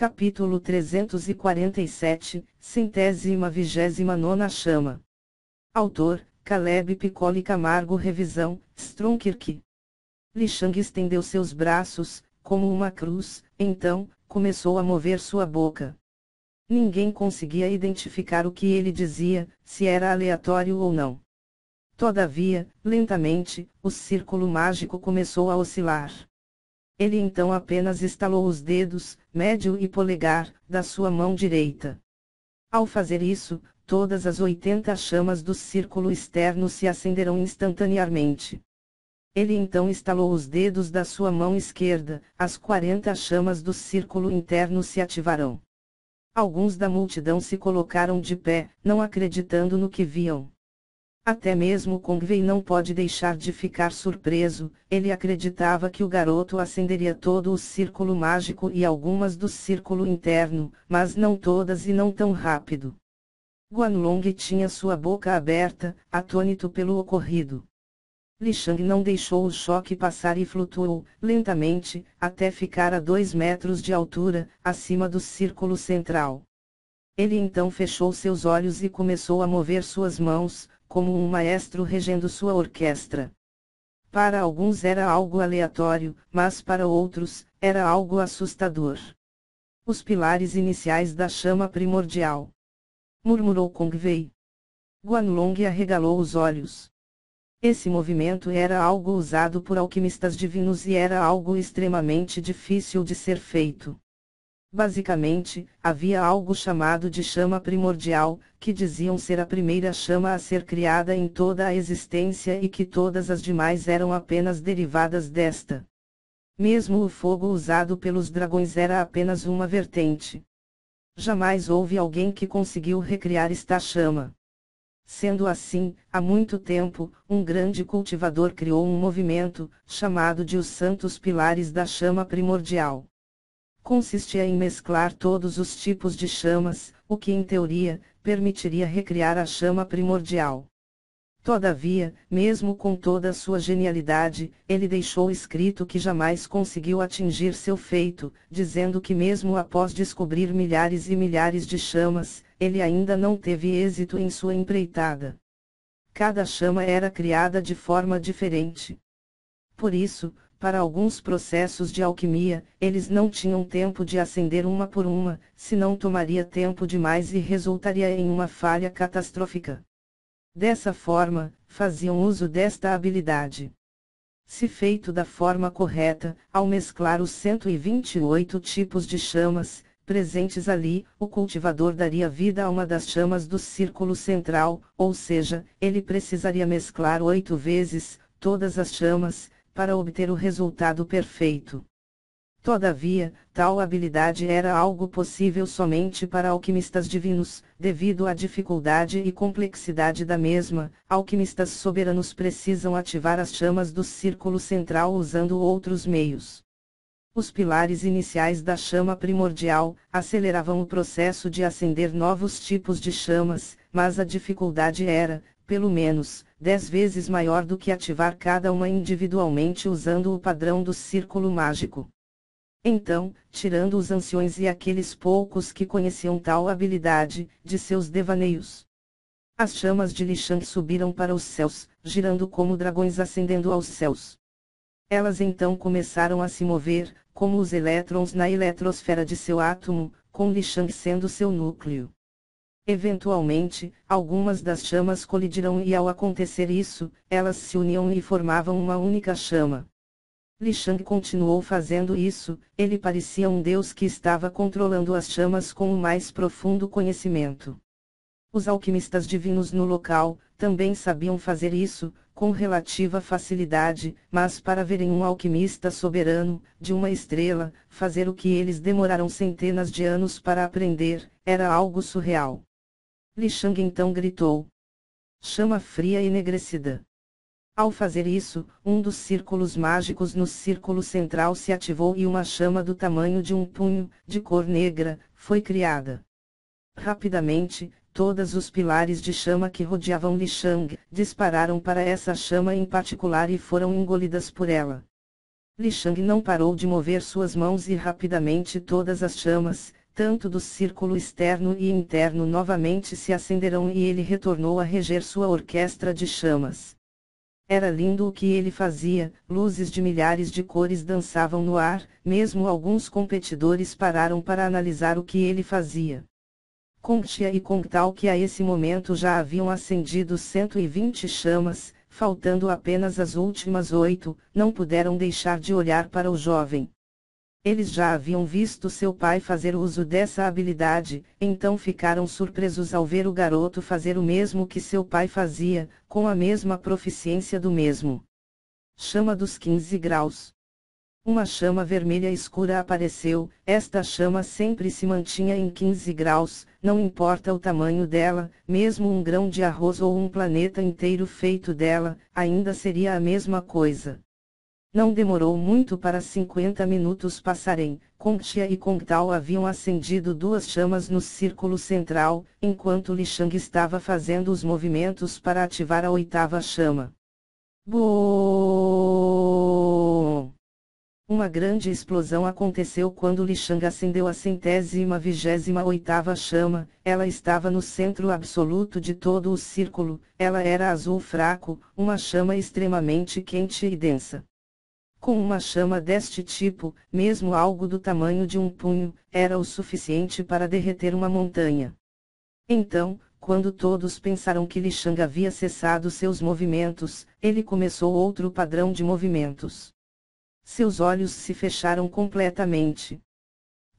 Capítulo 347, 129ª chama. Autor, Caleb Piccoli Camargo. Revisão, Stronkirk. Li Shang estendeu seus braços, como uma cruz, então, começou a mover sua boca. Ninguém conseguia identificar o que ele dizia, se era aleatório ou não. Todavia, lentamente, o círculo mágico começou a oscilar. Ele então apenas estalou os dedos, médio e polegar, da sua mão direita. Ao fazer isso, todas as 80 chamas do círculo externo se acenderão instantaneamente. Ele então estalou os dedos da sua mão esquerda, as 40 chamas do círculo interno se ativarão. Alguns da multidão se colocaram de pé, não acreditando no que viam. Até mesmo Kong Wei não pode deixar de ficar surpreso, ele acreditava que o garoto acenderia todo o círculo mágico e algumas do círculo interno, mas não todas e não tão rápido. Guanlong tinha sua boca aberta, atônito pelo ocorrido. Li Shang não deixou o choque passar e flutuou, lentamente, até ficar a 2 metros de altura, acima do círculo central. Ele então fechou seus olhos e começou a mover suas mãos, como um maestro regendo sua orquestra. Para alguns era algo aleatório, mas para outros, era algo assustador. Os pilares iniciais da chama primordial. Murmurou Kong Wei. Guanlong arregalou os olhos. Esse movimento era algo usado por alquimistas divinos e era algo extremamente difícil de ser feito. Basicamente, havia algo chamado de chama primordial, que diziam ser a primeira chama a ser criada em toda a existência e que todas as demais eram apenas derivadas desta. Mesmo o fogo usado pelos dragões era apenas uma vertente. Jamais houve alguém que conseguiu recriar esta chama. Sendo assim, há muito tempo, um grande cultivador criou um movimento, chamado de os Santos Pilares da Chama Primordial. Consistia em mesclar todos os tipos de chamas, o que em teoria, permitiria recriar a chama primordial. Todavia, mesmo com toda a sua genialidade, ele deixou escrito que jamais conseguiu atingir seu feito, dizendo que mesmo após descobrir milhares e milhares de chamas, ele ainda não teve êxito em sua empreitada. Cada chama era criada de forma diferente. Por isso, para alguns processos de alquimia, eles não tinham tempo de acender uma por uma, senão tomaria tempo demais e resultaria em uma falha catastrófica. Dessa forma, faziam uso desta habilidade. Se feito da forma correta, ao mesclar os 128 tipos de chamas presentes ali, o cultivador daria vida a uma das chamas do círculo central, ou seja, ele precisaria mesclar 8 vezes todas as chamas, para obter o resultado perfeito. Todavia, tal habilidade era algo possível somente para alquimistas divinos, devido à dificuldade e complexidade da mesma. Alquimistas soberanos precisam ativar as chamas do círculo central usando outros meios. Os pilares iniciais da chama primordial aceleravam o processo de acender novos tipos de chamas, mas a dificuldade era, pelo menos, 10 vezes maior do que ativar cada uma individualmente usando o padrão do círculo mágico. Então, tirando os anciões e aqueles poucos que conheciam tal habilidade, de seus devaneios, as chamas de Li Shang subiram para os céus, girando como dragões ascendendo aos céus. Elas então começaram a se mover, como os elétrons na eletrosfera de seu átomo, com Li Shang sendo seu núcleo. Eventualmente, algumas das chamas colidiram e ao acontecer isso, elas se uniam e formavam uma única chama. Li Shang continuou fazendo isso, ele parecia um deus que estava controlando as chamas com o mais profundo conhecimento. Os alquimistas divinos no local, também sabiam fazer isso, com relativa facilidade, mas para verem um alquimista soberano, de uma estrela, fazer o que eles demoraram centenas de anos para aprender, era algo surreal. Li Shang então gritou: chama fria enegrecida. Ao fazer isso, um dos círculos mágicos no círculo central se ativou e uma chama do tamanho de um punho, de cor negra, foi criada. Rapidamente, todos os pilares de chama que rodeavam Li Shang dispararam para essa chama em particular e foram engolidas por ela. Li Shang não parou de mover suas mãos e rapidamente todas as chamas, tanto do círculo externo e interno novamente se acenderam e ele retornou a reger sua orquestra de chamas. Era lindo o que ele fazia, luzes de milhares de cores dançavam no ar, mesmo alguns competidores pararam para analisar o que ele fazia. Kong Tia e Kong Tao, que a esse momento já haviam acendido 120 chamas, faltando apenas as últimas 8, não puderam deixar de olhar para o jovem. Eles já haviam visto seu pai fazer uso dessa habilidade, então ficaram surpresos ao ver o garoto fazer o mesmo que seu pai fazia, com a mesma proficiência do mesmo. Chama dos 15 graus. Uma chama vermelha escura apareceu, esta chama sempre se mantinha em 15 graus, não importa o tamanho dela, mesmo um grão de arroz ou um planeta inteiro feito dela, ainda seria a mesma coisa. Não demorou muito para 50 minutos passarem, Kong Tia e Kong Tao haviam acendido 2 chamas no círculo central, enquanto Li Shang estava fazendo os movimentos para ativar a 8ª chama. Boom! Uma grande explosão aconteceu quando Li Shang acendeu a 128ª chama, ela estava no centro absoluto de todo o círculo, ela era azul fraco, uma chama extremamente quente e densa. Com uma chama deste tipo, mesmo algo do tamanho de um punho, era o suficiente para derreter uma montanha. Então, quando todos pensaram que Li Shang havia cessado seus movimentos, ele começou outro padrão de movimentos. Seus olhos se fecharam completamente.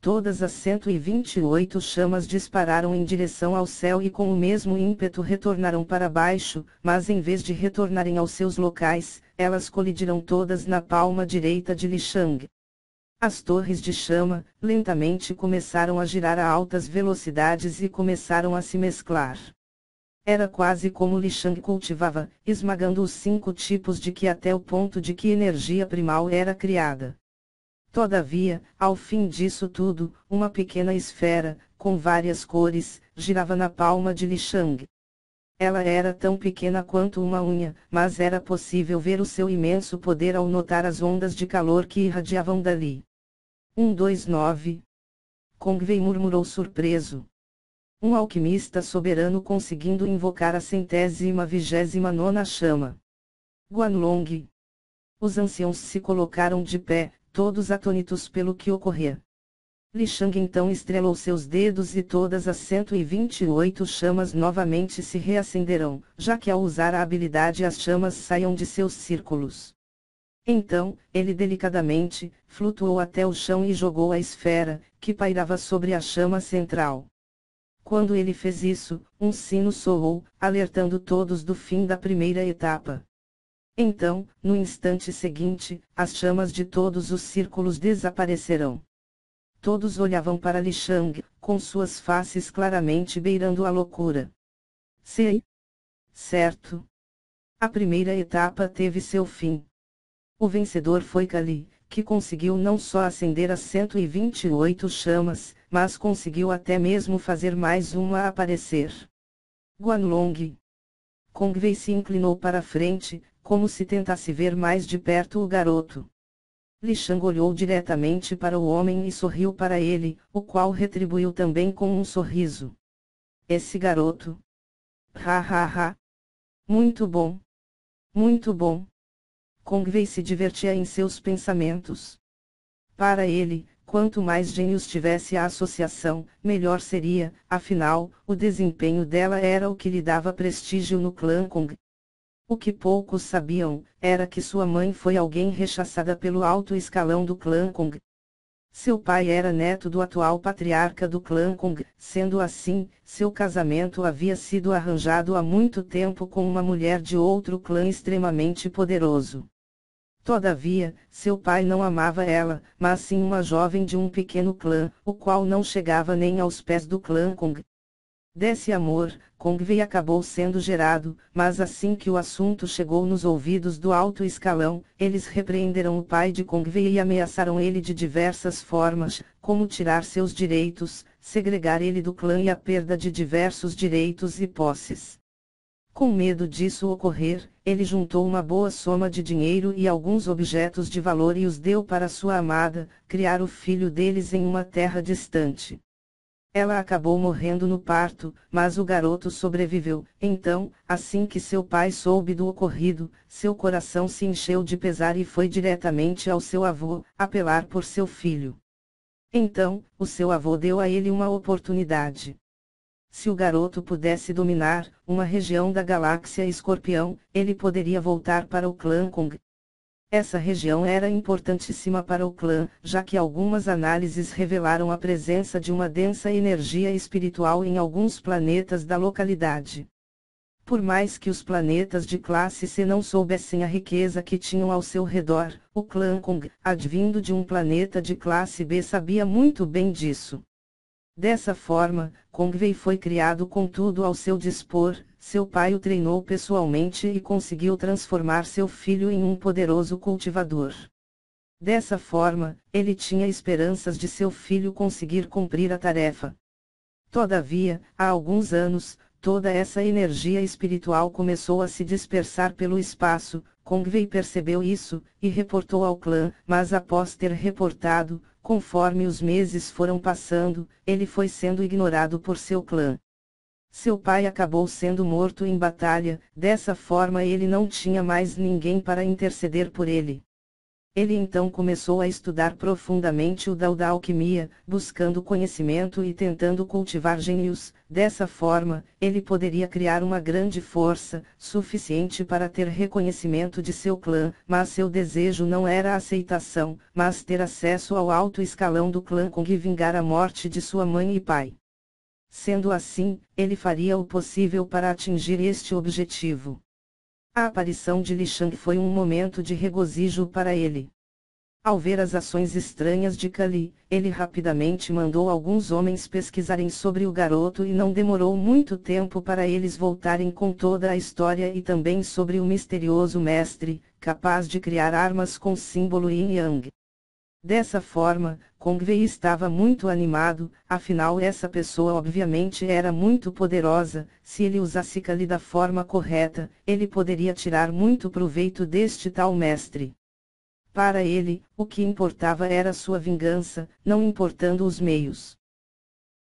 Todas as 128 chamas dispararam em direção ao céu e com o mesmo ímpeto retornaram para baixo, mas em vez de retornarem aos seus locais, elas colidiram todas na palma direita de Li Shang. As torres de chama, lentamente começaram a girar a altas velocidades e começaram a se mesclar. Era quase como Li Shang cultivava, esmagando os 5 tipos de Qi até o ponto de que energia primal era criada. Todavia, ao fim disso tudo, uma pequena esfera, com várias cores, girava na palma de Li Shang. Ela era tão pequena quanto uma unha, mas era possível ver o seu imenso poder ao notar as ondas de calor que irradiavam dali. 129. Kong Wei murmurou surpreso. Um alquimista soberano conseguindo invocar a 129ª chama. Guanlong. Os anciãos se colocaram de pé, todos atônitos pelo que ocorria. Li Shang então estrelou seus dedos e todas as 128 chamas novamente se reacenderão, já que ao usar a habilidade as chamas saiam de seus círculos. Então, ele delicadamente, flutuou até o chão e jogou a esfera, que pairava sobre a chama central. Quando ele fez isso, um sino soou, alertando todos do fim da primeira etapa. Então, no instante seguinte, as chamas de todos os círculos desaparecerão. Todos olhavam para Li Shang, com suas faces claramente beirando a loucura. Sei. Certo. A primeira etapa teve seu fim. O vencedor foi Kali, que conseguiu não só acender as 128 chamas, mas conseguiu até mesmo fazer mais uma aparecer. Guanlong. Kong Wei se inclinou para a frente, como se tentasse ver mais de perto o garoto. Li Shang olhou diretamente para o homem e sorriu para ele, o qual retribuiu também com um sorriso. Esse garoto. Ha ha ha. Muito bom. Muito bom. Kong Wei se divertia em seus pensamentos. Para ele, quanto mais gênios tivesse a associação, melhor seria, afinal, o desempenho dela era o que lhe dava prestígio no clã Kong. O que poucos sabiam, era que sua mãe foi alguém rechaçada pelo alto escalão do clã Kong. Seu pai era neto do atual patriarca do clã Kong, sendo assim, seu casamento havia sido arranjado há muito tempo com uma mulher de outro clã extremamente poderoso. Todavia, seu pai não amava ela, mas sim uma jovem de um pequeno clã, o qual não chegava nem aos pés do clã Kong. Desse amor, Kong Wei acabou sendo gerado, mas assim que o assunto chegou nos ouvidos do alto escalão, eles repreenderam o pai de Kong Wei e ameaçaram ele de diversas formas, como tirar seus direitos, segregar ele do clã e a perda de diversos direitos e posses. Com medo disso ocorrer, ele juntou uma boa soma de dinheiro e alguns objetos de valor e os deu para sua amada, criar o filho deles em uma terra distante. Ela acabou morrendo no parto, mas o garoto sobreviveu. Então, assim que seu pai soube do ocorrido, seu coração se encheu de pesar e foi diretamente ao seu avô, apelar por seu filho. Então, o seu avô deu a ele uma oportunidade. Se o garoto pudesse dominar uma região da galáxia Escorpião, ele poderia voltar para o clã Kong. Essa região era importantíssima para o clã, já que algumas análises revelaram a presença de uma densa energia espiritual em alguns planetas da localidade. Por mais que os planetas de classe C não soubessem a riqueza que tinham ao seu redor, o clã Kong, advindo de um planeta de classe B, sabia muito bem disso. Dessa forma, Kongvei foi criado com tudo ao seu dispor, seu pai o treinou pessoalmente e conseguiu transformar seu filho em um poderoso cultivador. Dessa forma, ele tinha esperanças de seu filho conseguir cumprir a tarefa. Todavia, há alguns anos, toda essa energia espiritual começou a se dispersar pelo espaço. Kongvei percebeu isso, e reportou ao clã, mas após ter reportado, conforme os meses foram passando, ele foi sendo ignorado por seu clã. Seu pai acabou sendo morto em batalha, dessa forma ele não tinha mais ninguém para interceder por ele. Ele então começou a estudar profundamente o Dao da alquimia, buscando conhecimento e tentando cultivar gênios. Dessa forma, ele poderia criar uma grande força, suficiente para ter reconhecimento de seu clã, mas seu desejo não era a aceitação, mas ter acesso ao alto escalão do clã Kong e vingar a morte de sua mãe e pai. Sendo assim, ele faria o possível para atingir este objetivo. A aparição de Li Shang foi um momento de regozijo para ele. Ao ver as ações estranhas de Kali, ele rapidamente mandou alguns homens pesquisarem sobre o garoto e não demorou muito tempo para eles voltarem com toda a história e também sobre o misterioso mestre, capaz de criar armas com símbolo Yin Yang. Dessa forma, Kongvei estava muito animado, afinal essa pessoa obviamente era muito poderosa. Se ele usasse Kali da forma correta, ele poderia tirar muito proveito deste tal mestre. Para ele, o que importava era sua vingança, não importando os meios.